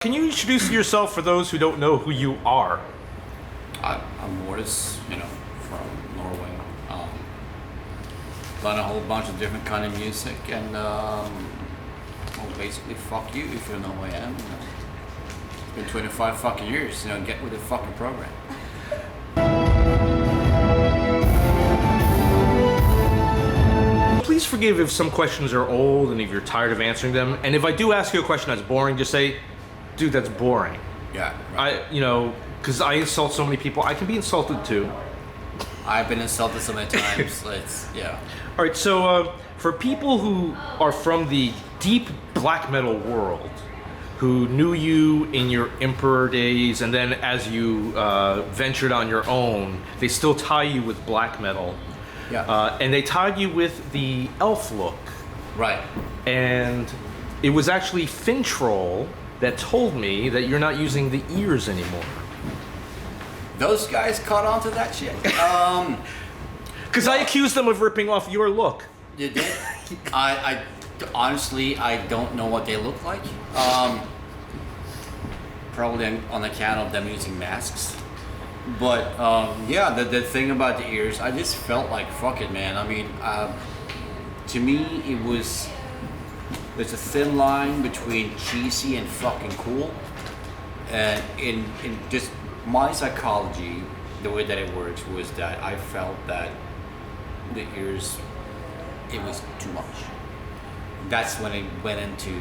Can you introduce yourself for those who don't know who you are? I'm Mortiis, from Norway. Done a whole bunch of different kind of music, and well, basically, fuck you if you don't know who I am. It's been 25 fucking years. Get with the fucking program. Please forgive if some questions are old and if you're tired of answering them. And if I do ask you a question that's boring, just say, dude, that's boring. Yeah. Right. Because I insult so many people, I can be insulted too. I've been insulted so many times. All right, so for people who are from the deep black metal world, who knew you in your Emperor days, and then as you ventured on your own, they still tie you with black metal. Yeah. And they tied you with the elf look. Right. And it was actually Fintroll that told me that you're not using the ears anymore. Those guys caught on to that shit. Because I accused them of ripping off your look. You did? I honestly, I don't know what they look like. Probably on account of them using masks. But yeah, the thing about the ears, I just felt like, fuck it, man. I mean, to me, there's a thin line between cheesy and fucking cool. And in just my psychology, the way that it works was that I felt that the ears, it was too much. That's when it went into,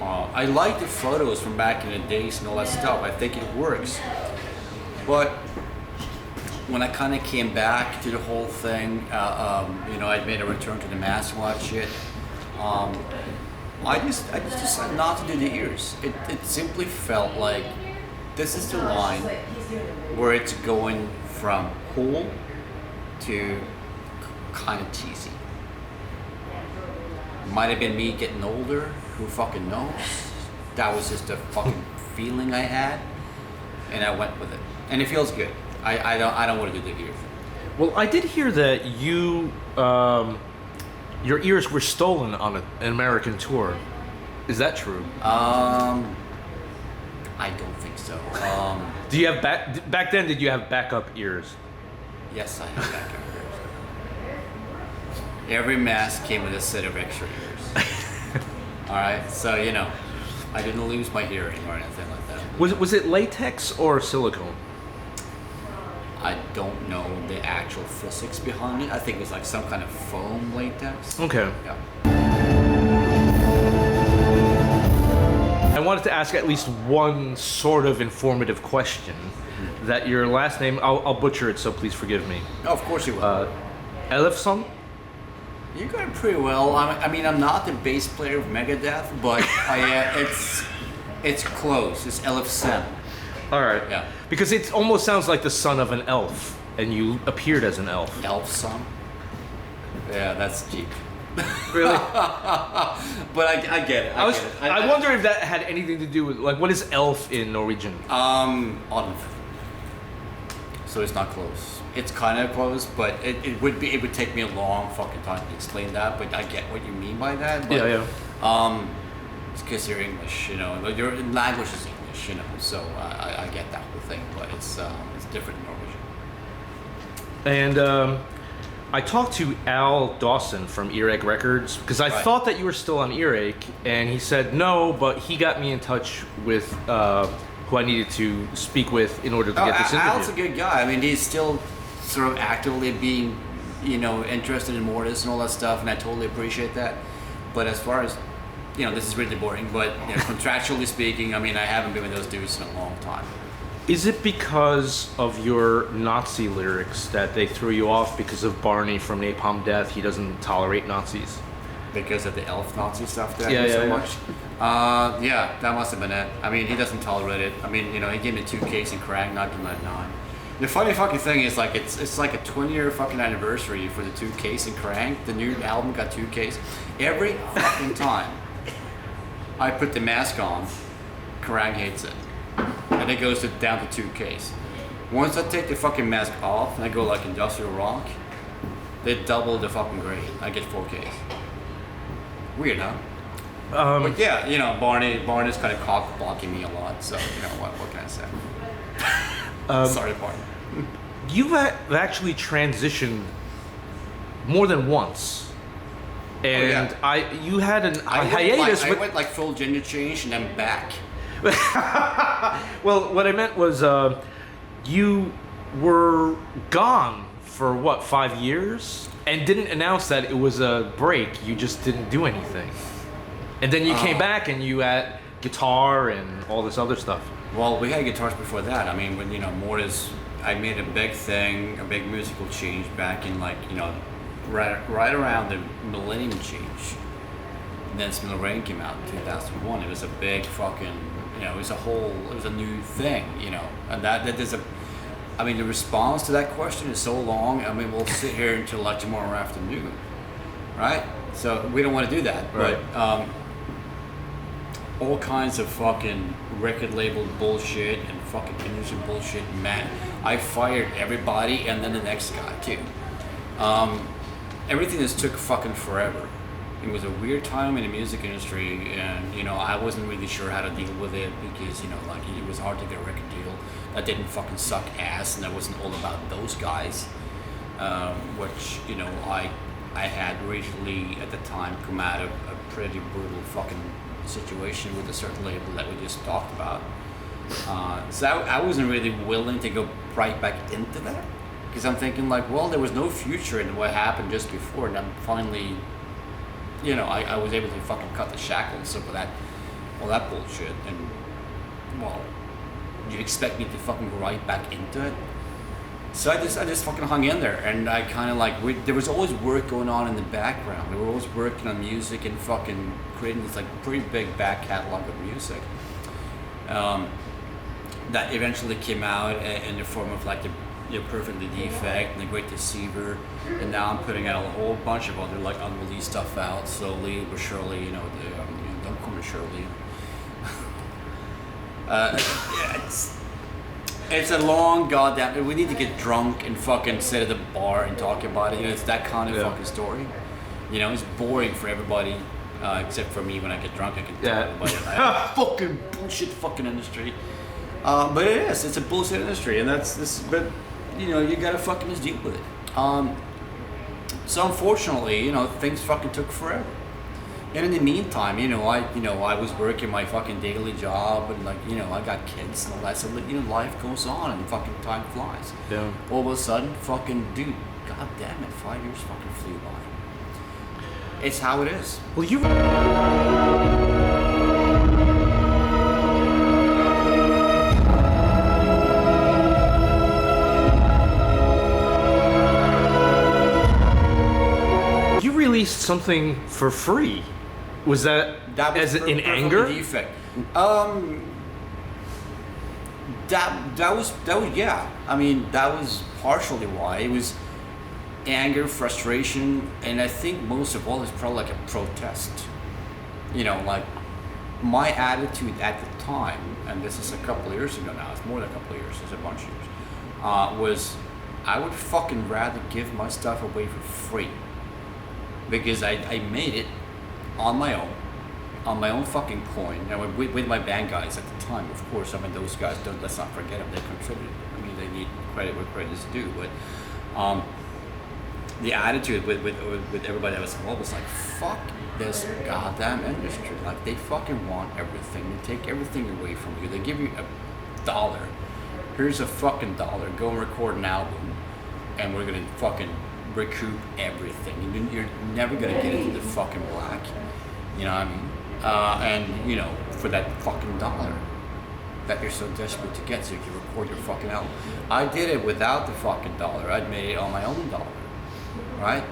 I like the photos from back in the days and all that stuff. I think it works. But when I kind of came back to the whole thing, I'd made a return to the mass watch shit. I just decided not to do the ears. It simply felt like this is the line where it's going from cool to kind of cheesy. Might have been me getting older, who fucking knows? That was just a fucking feeling I had, and I went with it. And it feels good. I don't want to do the ears. Well, I did hear that you your ears were stolen on an American tour. Is that true? I don't think so. Do you have back then? Did you have backup ears? Yes, I have backup ears. Every mask came with a set of extra ears. All right, so I didn't lose my hearing or anything like that. Was it latex or silicone? I don't know the actual physics behind it. I think it was like some kind of foam latex. Okay. Yeah. I wanted to ask at least one sort of informative question. Mm-hmm. That your last name, I'll butcher it, so please forgive me. Oh, of course you will. Elefson? You got it pretty well. I mean, I'm not the bass player of Megadeth, but it's close. It's Elefson. All right. Yeah. Because it almost sounds like the son of an elf, and you appeared as an elf. Elf son? Yeah, that's cheap. Really? But I get it. I wonder if that had anything to do with, like, what is elf in Norwegian? On. So it's not close. It's kind of close, but it would take me a long fucking time to explain that. But I get what you mean by that. But, yeah. It's because you're English, your language is English. So I get that whole thing, but it's different in Norwegian. And I talked to Al Dawson from Earache Records because I thought that you were still on Earache, and he said no, but he got me in touch with who I needed to speak with in order to get this interview. Al's a good guy. I mean, he's still sort of actively being, interested in Mortiis and all that stuff, and I totally appreciate that. But as far as this is really boring, but contractually speaking, I mean, I haven't been with those dudes in a long time. Is it because of your Nazi lyrics that they threw you off because of Barney from Napalm Death? He doesn't tolerate Nazis. Because of the elf Nazi stuff that I do so much? Yeah, that must have been it. I mean, he doesn't tolerate it. I mean, he gave me 2Ks in Krang, 1999. The funny fucking thing is, like, it's like a 20-year fucking anniversary for the 2Ks in Krang. The new album got 2Ks. Every fucking time I put the mask on, Kerrang hates it. And it goes down to 2Ks. Once I take the fucking mask off and I go like industrial rock, they double the fucking grade. I get 4Ks. Weird, huh? But yeah, you know, Barney's kind of cock blocking me a lot. So you know what can I say? Sorry, Barney. You've actually transitioned more than once, and you had a hiatus. I went like full gender change and then back. Well, what I meant was you were gone for what, 5 years, and didn't announce that it was a break. You just didn't do anything, and then you came back and you had guitar and all this other stuff. Well, we had guitars before that. I mean, when you know Mortiis, I made a big thing, a big musical change back in like you know right around the millennium change. And then Smell Rain came out in 2001. It was a big fucking, you know, it was a new thing, you know, and that there's a. I mean, the response to that question is so long. I mean, we'll sit here until like tomorrow afternoon, right? So we don't want to do that. Right. But all kinds of fucking record label bullshit and fucking industry bullshit, man. I fired everybody and then the next guy too. Everything just took fucking forever. It was a weird time in the music industry, and you know I wasn't really sure how to deal with it because you know like it was hard to get a record deal that didn't fucking suck ass and that wasn't all about those guys, which you know I had originally at the time come out of a pretty brutal fucking situation with a certain label that we just talked about. So I wasn't really willing to go right back into that because I'm thinking like, well, there was no future in what happened just before, and I'm finally. You know, I was able to fucking cut the shackles of all that bullshit, and well, you expect me to fucking go right back into it? So I just fucking hung in there, and I kind of like there was always work going on in the background. We were always working on music and fucking creating this like pretty big back catalog of music that eventually came out in the form of like the Perfectly Defect and The Great Deceiver, and now I'm putting out a whole bunch of other like unreleased stuff out slowly but surely. You know, don't call me Shirley. It's a long goddamn. We need to get drunk and fucking sit at the bar and talk about it. You know, it's that kind of fucking story. You know, it's boring for everybody except for me. When I get drunk, I can talk about it. Fucking bullshit, fucking industry. But it is. It's a bullshit industry, and that's this. But you know, you gotta fucking just deal with it. So unfortunately, you know, things fucking took forever. And in the meantime, you know, I was working my fucking daily job, and like, you know, I got kids and all that. So you know, life goes on, and fucking time flies. Yeah. All of a sudden, fucking dude, god damn it, 5 years fucking flew by. It's how it is. Well, you. Released something for free. Was that was as in anger? Defect. That was yeah. I mean, that was partially why. It was anger, frustration, and I think most of all it's probably like a protest. You know, like my attitude at the time, and this is a couple of years ago now. It's more than a couple of years. It's a bunch of years. Was I would fucking rather give my stuff away for free. Because I made it on my own fucking coin. Now with my band guys at the time, of course. I mean, those guys, let's not forget them. They contributed. I mean, they need credit where credit is due. But the attitude with everybody that was involved was like, fuck this goddamn industry. Like, they fucking want everything. They take everything away from you. They give you $1. Here's a fucking $1. Go and record an album, and we're gonna fucking recoup everything. You're never gonna get into the fucking black. You know what I mean? And you know, for that fucking $1 that you're so desperate to get so you can record your fucking album. I did it without the fucking $1. I'd made it on my own $1, right?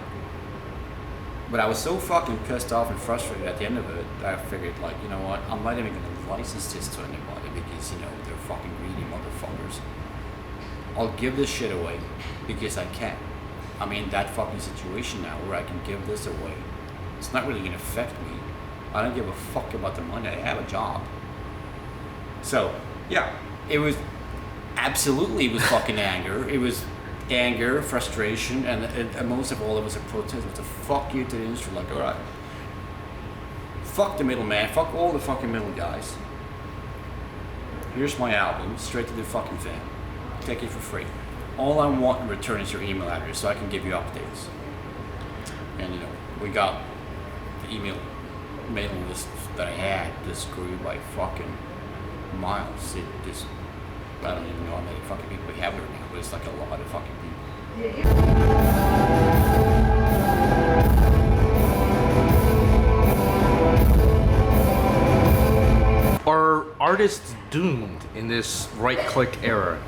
But I was so fucking pissed off and frustrated at the end of it that I figured, like, you know what? I'm not even gonna license this to anybody because, you know, they're fucking greedy motherfuckers. I'll give this shit away because I can. I'm in that fucking situation now where I can give this away. It's not really gonna affect me. I don't give a fuck about the money. I have a job. So, yeah, it was fucking anger. It was anger, frustration, and most of all, it was a protest. It was a fuck you to the industry. Like, all right, fuck the middleman, fuck all the fucking middle guys. Here's my album, straight to the fucking fan. Take it for free. All I want in return is your email address so I can give you updates. And you know, we got the email mailing list that I had. This grew by fucking miles. It just, I don't even know how many fucking people we have there now, but it's like a lot of fucking people. Are artists doomed in this right-click era?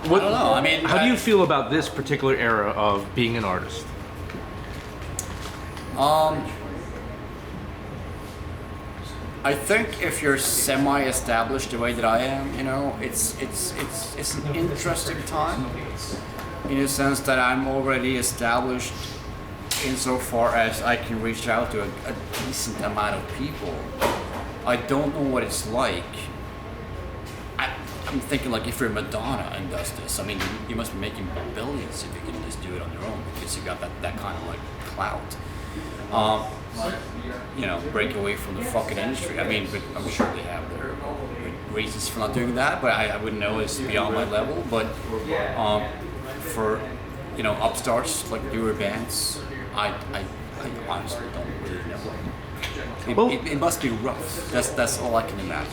What, I don't know. I mean, how do you feel about this particular era of being an artist? I think if you're semi-established the way that I am, you know, it's an interesting time in the sense that I'm already established insofar as I can reach out to a decent amount of people. I don't know what it's like. I'm thinking like if you're Madonna and does this, I mean, you must be making billions if you can just do it on your own because you got that kind of like clout. You know, break away from the fucking industry. I mean, but I'm sure they have their reasons for not doing that, but I wouldn't know. It's beyond my level. But for, you know, upstarts like newer bands, I honestly don't really know. It must be rough. That's all I can imagine.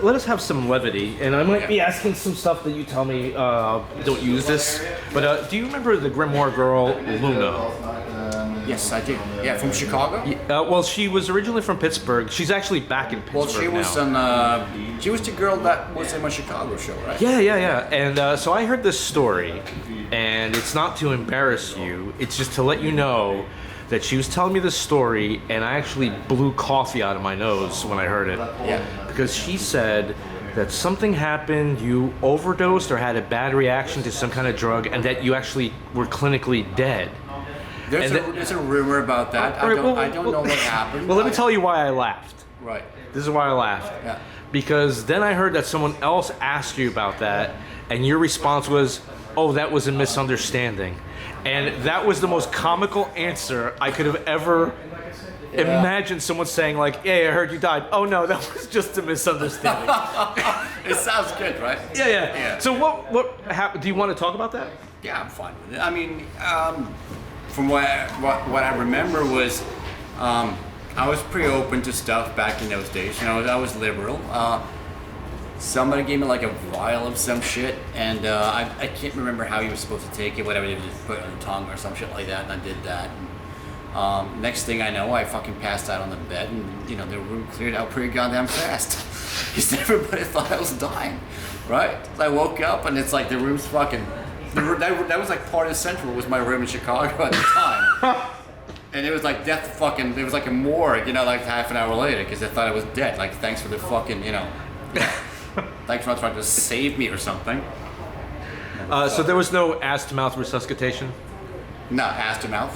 Let us have some levity, and I might be asking some stuff that you tell me don't use this. But do you remember the Grimoire girl Luna? Yes, I do. Yeah, from Chicago. Well, she was originally from Pittsburgh. She's actually back in Pittsburgh Well, she was now. she was the girl that was in my Chicago show, right? Yeah. And so I heard this story, and it's not to embarrass you. It's just to let you know that she was telling me this story, and I actually blew coffee out of my nose when I heard it. Yeah. Because she said that something happened, you overdosed or had a bad reaction to some kind of drug, and that you actually were clinically dead. There's a rumor about that. I don't know what happened. Well, let me tell you why I laughed. Right. This is why I laughed. Yeah. Because then I heard that someone else asked you about that, and your response was, "Oh, that was a misunderstanding." And that was the most comical answer I could have ever imagined someone saying, like, "Yeah, I heard you died." Oh no, that was just a misunderstanding. It sounds good, right? Yeah. So what happened? Do you want to talk about that? Yeah, I'm fine with it. I mean, from what I remember was, I was pretty open to stuff back in those days. You know, I was liberal. Somebody gave me like a vial of some shit, and I can't remember how you were supposed to take it. Whatever, they just put it on the tongue or some shit like that, and I did that. And, next thing I know, I fucking passed out on the bed, and you know the room cleared out pretty goddamn fast. Because everybody thought I was dying, right? So I woke up, and it's like the room's fucking. That was like part of Central was my room in Chicago at the time. And it was like death fucking, it was like a morgue, you know, like half an hour later, because they thought I was dead. Like, thanks for the fucking, you know, thanks for not trying to save me or something. So there was no ass-to-mouth resuscitation? No, ass to mouth.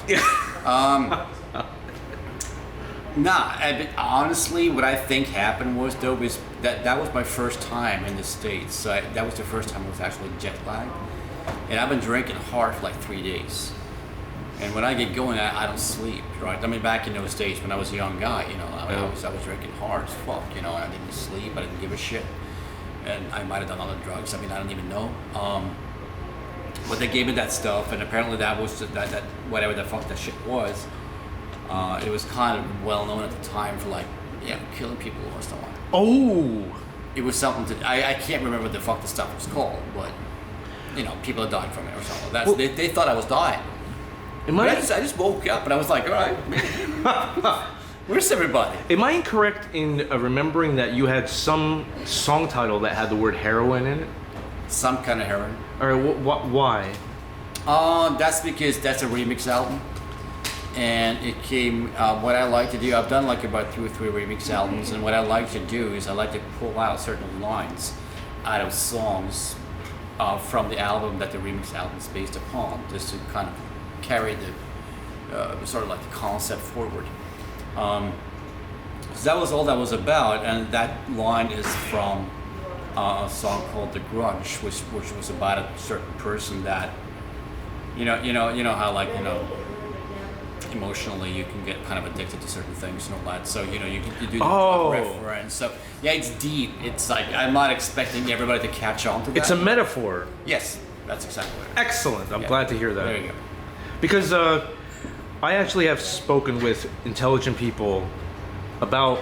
Honestly, what I think happened was, though, was that was my first time in the States. So that was the first time I was actually jet lagged. And I've been drinking hard for like 3 days. And when I get going, I don't sleep, right? I mean, back in those days when I was a young guy, you know, I was drinking hard as fuck, you know, and I didn't sleep, I didn't give a shit. And I might have done other drugs, I mean, I don't even know. But they gave me that stuff, and apparently that was, that whatever the fuck that shit was, it was kind of well known at the time for like, killing people or something. Oh! It was something to, I can't remember what the fuck the stuff was called, but, you know, people had died from it or something. They thought I was dying. I just woke up and I was like, all right, where's everybody? Am I incorrect in remembering that you had some song title that had the word heroin in it? Some kind of heroin. Or why? That's because that's a remix album. And it came, what I like to do, I've done like about 2 or 3 remix albums, and what I like to do is I like to pull out certain lines out of songs from the album that the remix album is based upon, just to kind of carry the sort of like the concept forward. So that was all that was about, and that line is from a song called The Grudge, which was about a certain person that You know how like emotionally you can get kind of addicted to certain things and all that. So you do the reference. So yeah, it's deep. It's like I'm not expecting everybody to catch on to that. It's a metaphor. Yes, that's exactly what it is. Excellent. I'm glad to hear that. There you go. Because I actually have spoken with intelligent people about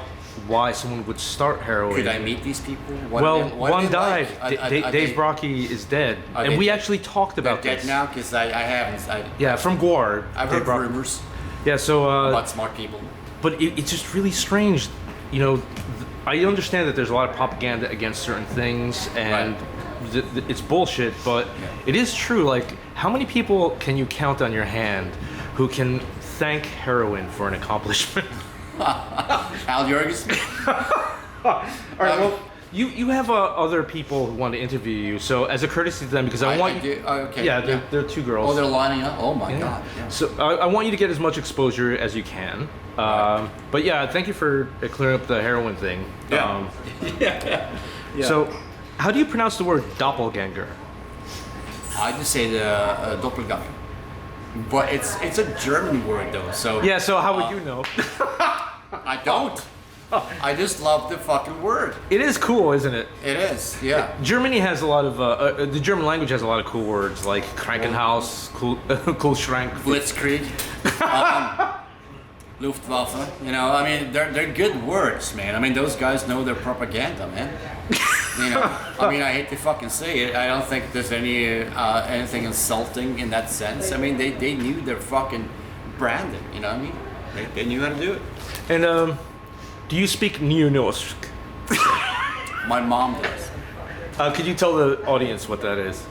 why someone would start heroin. Could I meet these people? One died. Like? Dave Brocky is dead, and we actually talked about this. this. Dead now because I haven't. Yeah, from Guar. I've heard rumors. Yeah, so about smart people. But it's just really strange. I understand that there's a lot of propaganda against certain things, and it's bullshit. But it is true. Like, how many people can you count on your hand who can thank heroin for an accomplishment? Al Jorgensen. All right. Well, you have other people who want to interview you. So as a courtesy to them, because I want you. Okay. Yeah, they're two girls. Oh, they're lining up. Oh my god. Yeah. So I want you to get as much exposure as you can. But yeah, thank you for clearing up the heroin thing. Yeah. Yeah. So, how do you pronounce the word doppelganger? I just say the doppelganger. But it's a German word though, so... Yeah, so how would you know? I don't. I just love the fucking word. It is cool, isn't it? It is, yeah. Germany has a lot of... the German language has a lot of cool words, like Krankenhaus, Kühlschrank. Blitzkrieg. Luftwaffe. I mean, they're good words, man. I mean, those guys know their propaganda, man. I mean, I hate to fucking say it. I don't think there's anything insulting in that sense. I mean, they knew their fucking branding. You know what I mean? They knew how to do it. And do you speak Nynorsk? My mom does. Could you tell the audience what that is?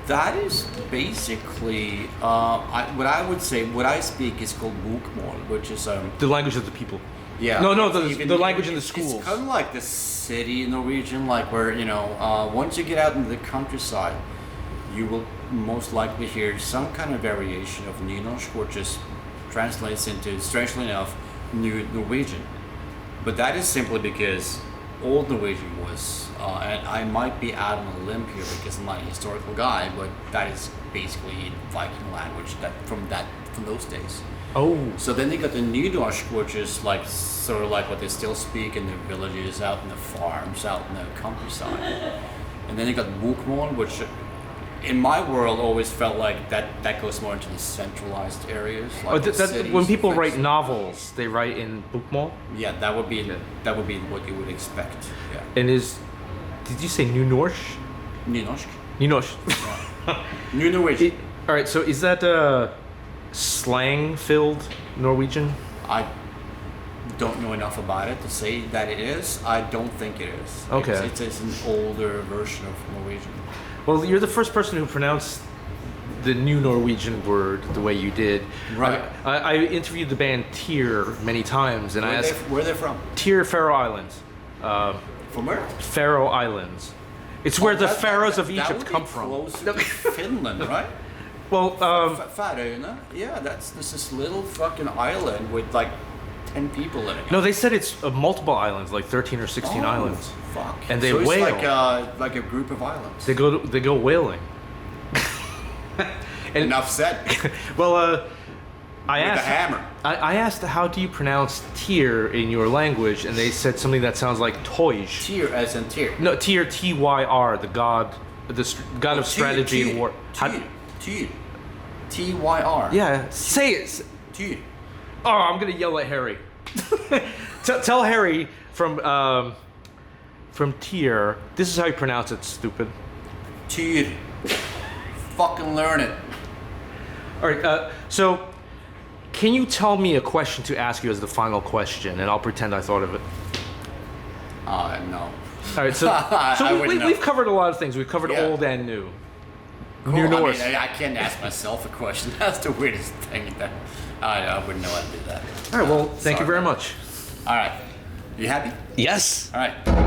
That is basically what I would say. What I speak is called bokmål, which is the language of the people. Yeah. No, the language in the schools. It's kind of like the city Norwegian, like where once you get out into the countryside, you will most likely hear some kind of variation of nynorsk, which just translates into, strangely enough, New Norwegian. But that is simply because Old Norwegian was, and I might be out on a limb here because I'm not a historical guy, but that is basically Viking language from those days. Oh. So then they got the Nynorsk, which is like sort of like what they still speak in their villages, out in the farms, out in the countryside. And then they got bokmål, which in my world always felt like that goes more into the centralized areas. Like cities, when people write novels, they write in bokmål? Yeah, that would be what you would expect. Yeah. And did you say Nynorsk? Nynorsk. Nynorsk. Yeah. New Norwegian. All right, so is that slang-filled Norwegian? I don't know enough about it to say that it is. I don't think it is. Okay. It's an older version of Norwegian. Well, you're the first person who pronounced the new Norwegian word the way you did. Right. I interviewed the band Tyr many times, and I asked... Where are they from? Tyr, Faroe Islands. From where? Faroe Islands. It's where the pharaohs of Egypt come from. That would be closer to Finland, right? Well, Färöarna? Yeah, this this little fucking island with like 10 people living. No, they said it's multiple islands, like 13 or 16 islands. Fuck. And they so whale. It's like a group of islands. They go whaling. And, enough said. Well, I with asked. The hammer. I asked how do you pronounce Tyr in your language, and they said something that sounds like Toj. Tyr as in Tyr. No, Tyr, Tyr, the god of strategy and war. Tyr. Tyr. Yeah, say it. Tyr. Oh, I'm gonna yell at Harry. Tell Harry from Tyr. This is how you pronounce it, stupid. Tyr. Fucking learn it. All right. So, can you tell me a question to ask you as the final question, and I'll pretend I thought of it. No. All right. So we've covered a lot of things. We've covered old and new. Cool. New Norse. I mean, I can't ask myself a question. That's the weirdest thing. That I wouldn't know how to do that. All right. Well, thank you very much. All right. You happy? Yes. All right.